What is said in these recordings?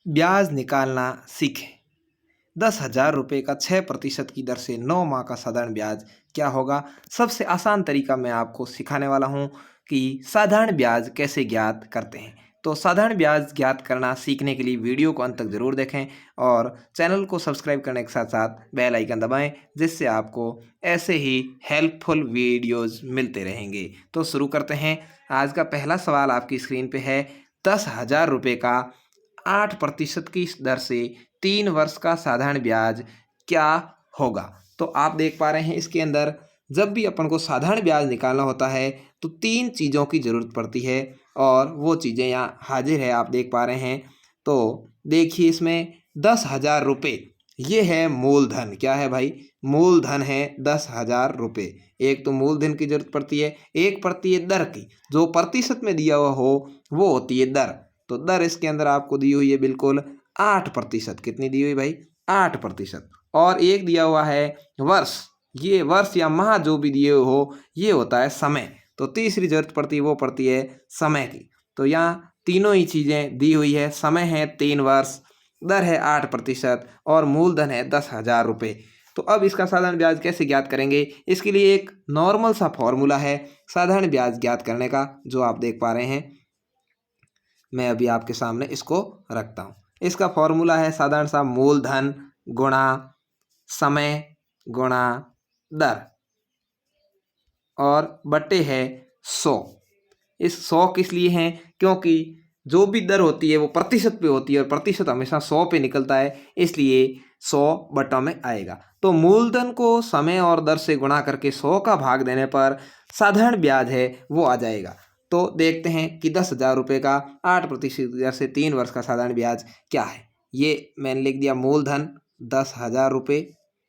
ब्याज निकालना सीखें। 10,000 रुपये का 6% की दर से 9 माह का साधारण ब्याज क्या होगा। सबसे आसान तरीका मैं आपको सिखाने वाला हूँ कि साधारण ब्याज कैसे ज्ञात करते हैं। तो साधारण ब्याज ज्ञात करना सीखने के लिए वीडियो को अंत तक ज़रूर देखें और चैनल को सब्सक्राइब करने के साथ साथ बेल आइकन दबाएं, जिससे आपको ऐसे ही हेल्पफुल वीडियोज़ मिलते रहेंगे। तो शुरू करते हैं। आज का पहला सवाल आपकी स्क्रीन पे है। 10,000 रुपये का 8% की दर से 3 वर्ष का साधारण ब्याज क्या होगा। तो आप देख पा रहे हैं इसके अंदर जब भी अपन को साधारण ब्याज निकालना होता है तो 3 चीज़ों की ज़रूरत पड़ती है और वो चीज़ें यहाँ हाजिर है, आप देख पा रहे हैं। तो देखिए इसमें 10,000 रुपये ये है मूलधन। क्या है भाई? मूलधन है 10,000 रुपये। एक तो मूलधन की जरूरत पड़ती है, एक पड़ती है दर की, जो प्रतिशत में दिया हुआ हो वो होती है दर। तो दर इसके अंदर आपको दी हुई है बिल्कुल 8%। कितनी दी हुई भाई? 8%। और एक दिया हुआ है वर्ष। ये वर्ष या माह जो भी दिए हो ये होता है समय। तो तीसरी जरूरत पड़ती है वो पड़ती है समय की। तो यहाँ तीनों ही चीज़ें दी हुई है। समय है 3 वर्ष, दर है 8% और मूलधन है 10,000 रुपये। तो अब इसका साधारण ब्याज कैसे ज्ञात करेंगे? इसके लिए एक नॉर्मल सा फॉर्मूला है साधारण ब्याज ज्ञात करने का, जो आप देख पा रहे हैं। मैं अभी आपके सामने इसको रखता हूँ। इसका फॉर्मूला है साधारण सा मूलधन गुणा समय गुणा दर और बटे है 100। इस 100 किस लिए हैं? क्योंकि जो भी दर होती है वो प्रतिशत पे होती है और प्रतिशत हमेशा 100 पे निकलता है, इसलिए 100 बटा में आएगा। तो मूलधन को समय और दर से गुणा करके 100 का भाग देने पर साधारण ब्याज है वो आ जाएगा। तो देखते हैं कि 10,000 रुपये का 8% दर से 3 वर्ष का साधारण ब्याज क्या है। ये मैंने लिख दिया मूलधन 10,000 रुपये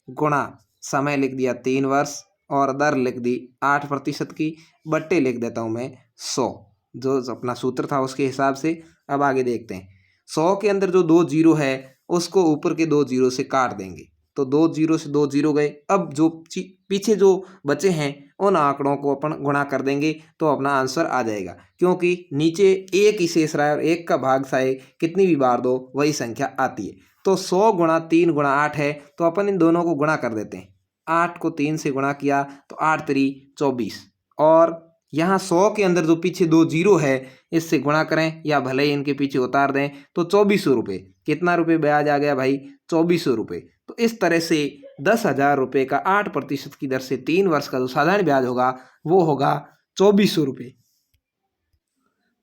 गुणा समय लिख दिया 3 वर्ष और दर लिख दी 8% की, बट्टे लिख देता हूँ मैं 100, जो अपना सूत्र था उसके हिसाब से। अब आगे देखते हैं। 100 के अंदर जो 2 जीरो है उसको ऊपर के 2 जीरो से काट देंगे, तो 2 जीरो से 2 जीरो गए। अब जो पीछे जो बचे हैं उन आंकड़ों को अपन गुणा कर देंगे तो अपना आंसर आ जाएगा, क्योंकि नीचे एक ही शेष रहा है और एक का भाग चाहे कितनी भी बार दो वही संख्या आती है। तो 100 गुणा 3 गुणा 8 है, तो अपन इन दोनों को गुणा कर देते हैं। 8 को 3 से गुणा किया तो 8 3 24 और यहाँ 100 के अंदर जो पीछे 2 जीरो है इससे गुणा करें या भले ही इनके पीछे उतार दें तो 2400 रुपये। कितना रुपये ब्याज आ गया भाई? 2400 रुपये। तो इस तरह से 10,000 रुपये का 8% की दर से 3 वर्ष का जो साधारण ब्याज होगा वो होगा 2400 रुपये।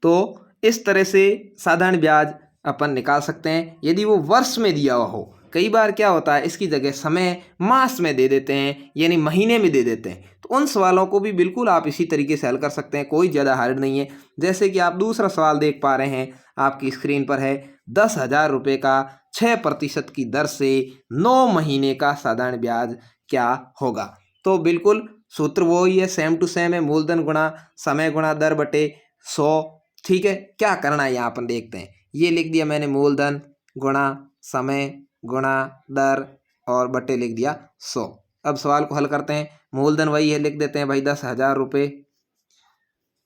तो इस तरह से साधारण ब्याज अपन निकाल सकते हैं यदि वो वर्ष में दिया हुआ हो। कई बार क्या होता है इसकी जगह समय मास में दे देते हैं, यानी महीने में दे देते हैं। तो उन सवालों को भी बिल्कुल आप इसी तरीके से हल कर सकते हैं, कोई ज़्यादा हार्ड नहीं है। जैसे कि आप दूसरा सवाल देख पा रहे हैं आपकी स्क्रीन पर है। 10,000 रुपये का 6% की दर से 9 महीने का साधारण ब्याज क्या होगा। तो बिल्कुल सूत्र वो ही है, सेम टू सेम है, मूलधन गुणा समय गुणा दर बटे 100। ठीक है, क्या करना है यहाँ अपन देखते हैं। ये लिख दिया मैंने मूलधन गुणा समय गुणा दर और बटे लिख दिया 100। अब सवाल को हल करते हैं। मूलधन वही है, लिख देते हैं भाई 10,000 रुपये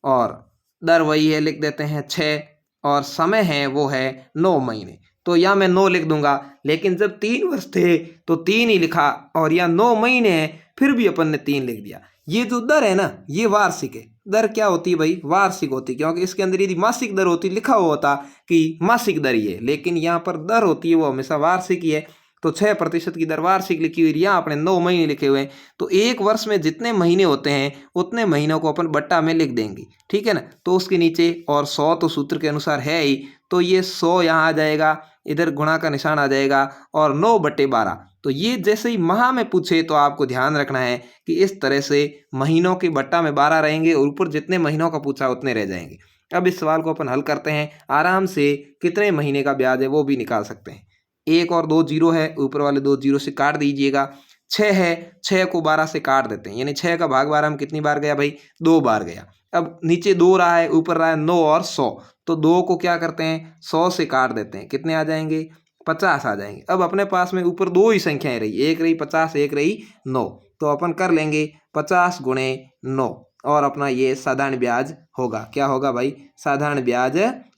और दर वही है, लिख देते हैं 6 और समय है वो है 9 महीने। तो यहाँ मैं 9 लिख दूंगा, लेकिन जब 3 वर्ष थे तो 3 ही लिखा और यहाँ 9 महीने हैं फिर भी अपन ने 3 लिख दिया। ये जो दर है ना ये वार्षिक है। दर क्या होती है भाई? वार्षिक होती है, क्योंकि इसके अंदर यदि मासिक दर होती लिखा हुआ होता कि मासिक दर ही है, लेकिन यहाँ पर दर होती है वो हमेशा वार्षिक ही है। तो 6% की दर वार्षिक लिखी हुई, यहाँ अपने 9 महीने लिखे हुए हैं। तो एक वर्ष में जितने महीने होते हैं उतने महीनों को अपन बट्टा में लिख देंगे, ठीक है ना। तो उसके नीचे और 100 तो सूत्र के अनुसार है ही, तो ये 100 यहाँ आ जाएगा, इधर गुणा का निशान आ जाएगा और 9/12। तो ये जैसे ही माह में पूछे तो आपको ध्यान रखना है कि इस तरह से महीनों के बट्टा में 12 रहेंगे और ऊपर जितने महीनों का पूछा उतने रह जाएंगे। अब इस सवाल को अपन हल करते हैं, आराम से कितने महीने का ब्याज है वो भी निकाल सकते हैं। एक और 2 जीरो है, ऊपर वाले 2 जीरो से काट दीजिएगा। 6 है, 6 को 12 से काट देते हैं, यानी 6 का भाग 12 में कितनी बार गया भाई? 2 बार गया। अब नीचे 2 रहा है, ऊपर रहा है 9 और 100, तो 2 को क्या करते हैं 100 से काट देते हैं, कितने आ जाएंगे? 50 आ जाएंगे। अब अपने पास में ऊपर 2 ही संख्याएं रही, एक रही 50 एक रही 9, तो अपन कर लेंगे 50 गुणे 9 और अपना ये साधारण ब्याज होगा। क्या होगा भाई? साधारण ब्याज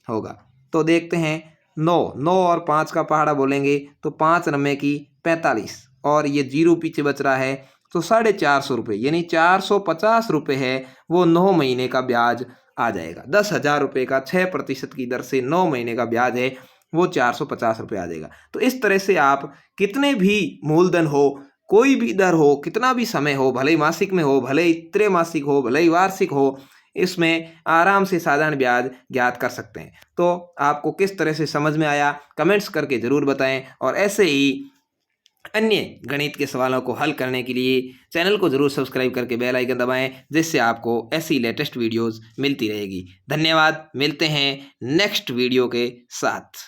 होगा। तो देखते हैं 9, 9 और 5 का पहाड़ा बोलेंगे तो 5 9 की 45 और ये 0 पीछे बच रहा है तो 450 रुपये, यानी 450 रुपये है वो 9 महीने का ब्याज आ जाएगा। 10,000 रुपये का 6% की दर से 9 महीने का ब्याज है वो 450 रुपये आ जाएगा। तो इस तरह से आप कितने भी मूलधन हो, कोई भी दर हो, कितना भी समय हो, भले ही मासिक में हो, भले ही त्रैमासिक हो, भले ही वार्षिक हो, इसमें आराम से साधारण ब्याज ज्ञात कर सकते हैं। तो आपको किस तरह से समझ में आया कमेंट्स करके ज़रूर बताएं और ऐसे ही अन्य गणित के सवालों को हल करने के लिए चैनल को ज़रूर सब्सक्राइब करके बेल आइकन दबाएं, जिससे आपको ऐसी लेटेस्ट वीडियोस मिलती रहेगी। धन्यवाद, मिलते हैं नेक्स्ट वीडियो के साथ।